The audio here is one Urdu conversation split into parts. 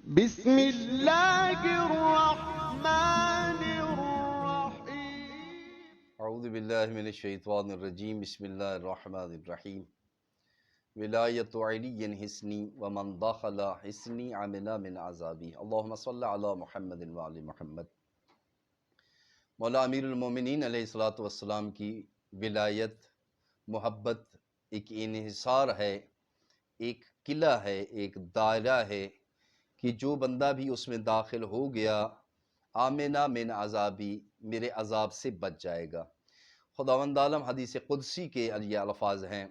بسم اللہ الرحمن الرحیم۔ اعوذ باللہ من الشیطان الرجیم، بسم اللہ الرحمن الرحیم۔ ولایت علی حسنی ومن دخل حسنی عمنا من عذابی، اللہم صلی علی محمد وعلی محمد۔ مولا امیر المومنین علیہ السلام کی ولایت، محبت ایک انحصار ہے، ایک قلعہ ہے، ایک دائرہ ہے کہ جو بندہ بھی اس میں داخل ہو گیا آمنا من عذابی، میرے عذاب سے بچ جائے گا۔ خداوند عالم حدیث قدسی کے یہ الفاظ ہیں۔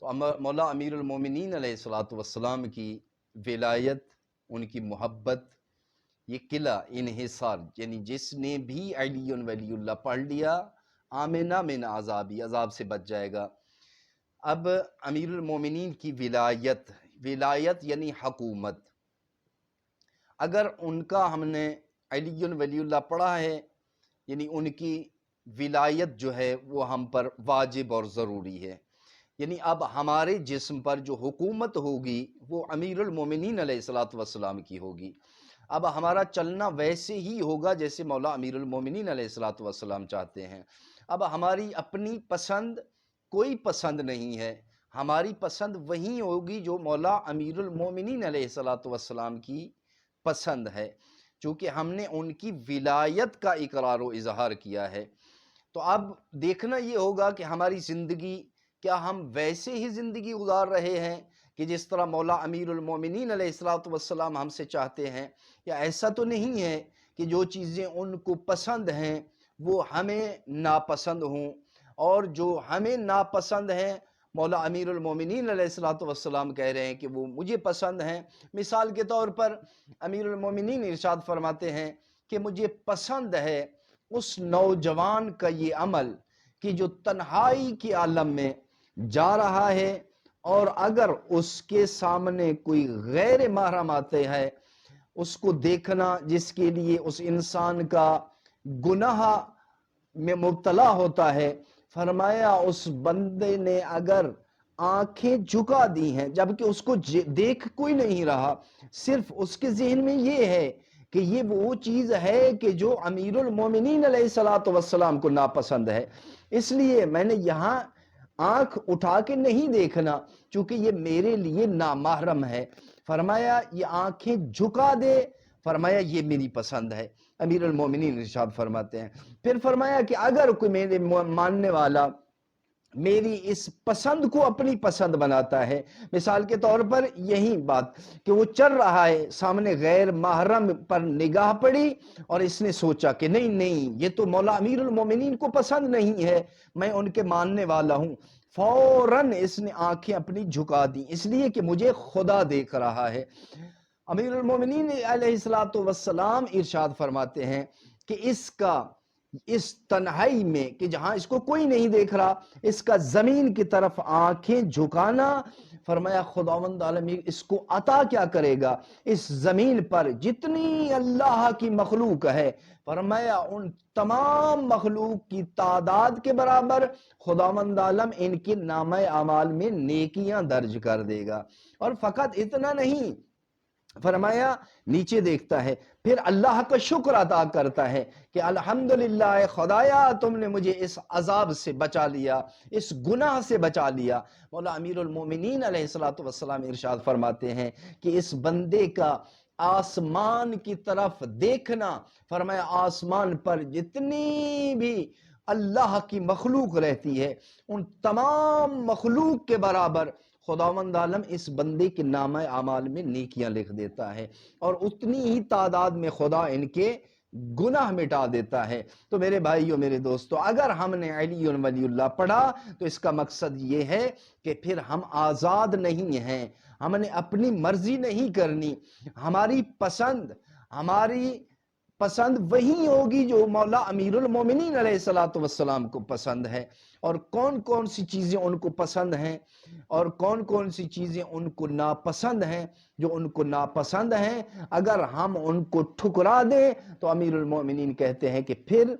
تو مولا امیر المومنین علیہ السلام کی ولایت، ان کی محبت، یہ قلعہ انحصار، یعنی جس نے بھی علی ولی اللہ پڑھ لیا آمنا من عذابی، عذاب سے بچ جائے گا۔ اب امیر المومنین کی ولایت یعنی حکومت، اگر ان کا ہم نے علی ولی اللہ پڑھا ہے، یعنی ان کی ولایت جو ہے وہ ہم پر واجب اور ضروری ہے۔ یعنی اب ہمارے جسم پر جو حکومت ہوگی وہ امیر المومنین علیہ السلام کی ہوگی۔ اب ہمارا چلنا ویسے ہی ہوگا جیسے مولا امیر المومنین علیہ السلام چاہتے ہیں۔ اب ہماری اپنی پسند کوئی پسند نہیں ہے، ہماری پسند وہی ہوگی جو مولا امیر المومنین علیہ السلام کی پسند ہے، چونکہ ہم نے ان کی ولایت کا اقرار و اظہار کیا ہے۔ تو اب دیکھنا یہ ہوگا کہ ہماری زندگی، کیا ہم ویسے ہی زندگی گزار رہے ہیں کہ جس طرح مولا امیر المومنین علیہ السلام ہم سے چاہتے ہیں، یا ایسا تو نہیں ہے کہ جو چیزیں ان کو پسند ہیں وہ ہمیں ناپسند ہوں، اور جو ہمیں ناپسند ہیں مولا امیر المومنین علیہ السلام کہہ رہے ہیں کہ وہ مجھے پسند ہیں۔ مثال کے طور پر امیر المومنین ارشاد فرماتے ہیں کہ مجھے پسند ہے اس نوجوان کا یہ عمل کہ جو تنہائی کے عالم میں جا رہا ہے، اور اگر اس کے سامنے کوئی غیر محرم آتے ہے اس کو دیکھنا، جس کے لیے اس انسان کا گناہ میں مبتلا ہوتا ہے، فرمایا اس بندے نے اگر آنکھیں جھکا دی ہیں جبکہ اس کو دیکھ کوئی نہیں رہا، صرف اس کے ذہن میں یہ ہے کہ یہ وہ چیز ہے کہ جو امیر المومنین علیہ السلام کو ناپسند ہے، اس لیے میں نے یہاں آنکھ اٹھا کے نہیں دیکھنا چونکہ یہ میرے لیے نامحرم ہے۔ فرمایا یہ آنکھیں جھکا دے، فرمایا یہ میری پسند ہے۔ امیر المومنین ارشاد فرماتے ہیں، پھر فرمایا کہ اگر کوئی میرے ماننے والا میری اس پسند کو اپنی پسند بناتا ہے، مثال کے طور پر یہی بات کہ وہ چل رہا ہے، سامنے غیر محرم پر نگاہ پڑی اور اس نے سوچا کہ نہیں یہ تو مولا امیر المومنین کو پسند نہیں ہے، میں ان کے ماننے والا ہوں، فوراً اس نے آنکھیں اپنی جھکا دی، اس لیے کہ مجھے خدا دیکھ رہا ہے۔ امیر المومنین علیہ السلام ارشاد فرماتے ہیں کہ اس تنہائی میں کہ جہاں اس کو کوئی نہیں دیکھ رہا، اس کا زمین کی طرف آنکھیں جھکانا، فرمایا خداوند عالم اس کو عطا کیا کرے گا، اس زمین پر جتنی اللہ کی مخلوق ہے، فرمایا ان تمام مخلوق کی تعداد کے برابر خداوند عالم ان کے نامہ اعمال میں نیکیاں درج کر دے گا۔ اور فقط اتنا نہیں، فرمایا نیچے دیکھتا ہے، پھر اللہ کا شکر ادا کرتا ہے کہ الحمدللہ خدایا تم نے مجھے اس عذاب سے بچا لیا، اس گناہ سے بچا لیا۔ مولا امیر المومنین علیہ السلام ارشاد فرماتے ہیں کہ اس بندے کا آسمان کی طرف دیکھنا، فرمایا آسمان پر جتنی بھی اللہ کی مخلوق رہتی ہے ان تمام مخلوق کے برابر خداوند عالم اس بندے کے نامہ اعمال میں نیکیاں لکھ دیتا ہے، اور اتنی ہی تعداد میں خدا ان کے گناہ مٹا دیتا ہے۔ تو میرے بھائیوں، میرے دوستو، اگر ہم نے علی ولی اللہ پڑھا تو اس کا مقصد یہ ہے کہ پھر ہم آزاد نہیں ہیں، ہم نے اپنی مرضی نہیں کرنی، ہماری پسند وہی ہوگی جو مولا امیر المومنین علیہ السلام کو پسند ہے۔ اور کون کون سی چیزیں ان کو پسند ہیں اور کون کون سی چیزیں ان کو ناپسند ہیں، جو ان کو ناپسند ہیں اگر ہم ان کو ٹھکرا دیں تو امیر المومنین کہتے ہیں کہ پھر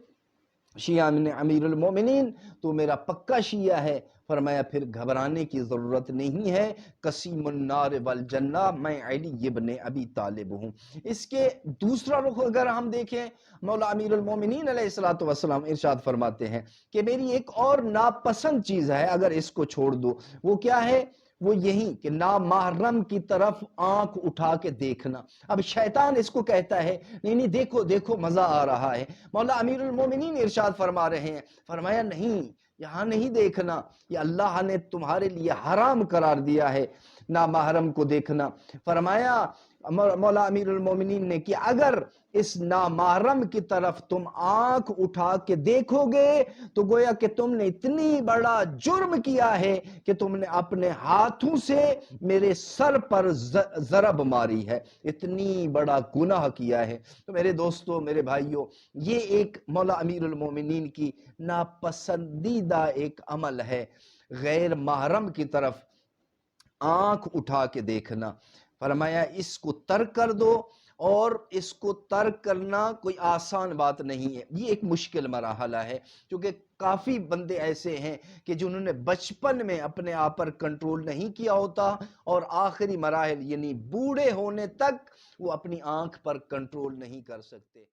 شیعہ امیر المومنین تو میرا پکا شیعہ ہے، فرمایا پھر گھبرانے کی ضرورت نہیں ہے، قسیم النار والجنہ، میں علی ابن ابی طالب ہوں۔ اس کے دوسرا رخ اگر ہم دیکھیں، مولا امیر المومنین علیہ السلام ارشاد فرماتے ہیں کہ میری ایک اور ناپسند چیز ہے اگر اس کو چھوڑ دو، وہ کیا ہے؟ وہ یہی کہ نامحرم کی طرف آنکھ اٹھا کے دیکھنا۔ اب شیطان اس کو کہتا ہے نہیں نہیں دیکھو دیکھو مزہ آ رہا ہے۔ مولا امیر المومنین ارشاد فرما رہے ہیں، فرمایا نہیں، یہاں نہیں دیکھنا، یہ اللہ نے تمہارے لیے حرام قرار دیا ہے نامحرم کو دیکھنا۔ فرمایا مولا امیر المومنین نے کہ اگر اس نامحرم کی طرف تم آنکھ اٹھا کے دیکھو گے تو گویا کہ تم نے اتنی بڑا جرم کیا ہے کہ تم نے اپنے ہاتھوں سے میرے سر پر ضرب ماری ہے، اتنی بڑا گناہ کیا ہے۔ تو میرے دوستو، میرے بھائیو، یہ ایک مولا امیر المومنین کی ناپسندیدہ ایک عمل ہے، غیر محرم کی طرف آنکھ اٹھا کے دیکھنا۔ فرمایا اس کو ترک کر دو، اور اس کو ترک کرنا کوئی آسان بات نہیں ہے، یہ ایک مشکل مرحلہ ہے، کیونکہ کافی بندے ایسے ہیں کہ جنہوں نے بچپن میں اپنے آپ پر کنٹرول نہیں کیا ہوتا، اور آخری مراحل یعنی بوڑھے ہونے تک وہ اپنی آنکھ پر کنٹرول نہیں کر سکتے۔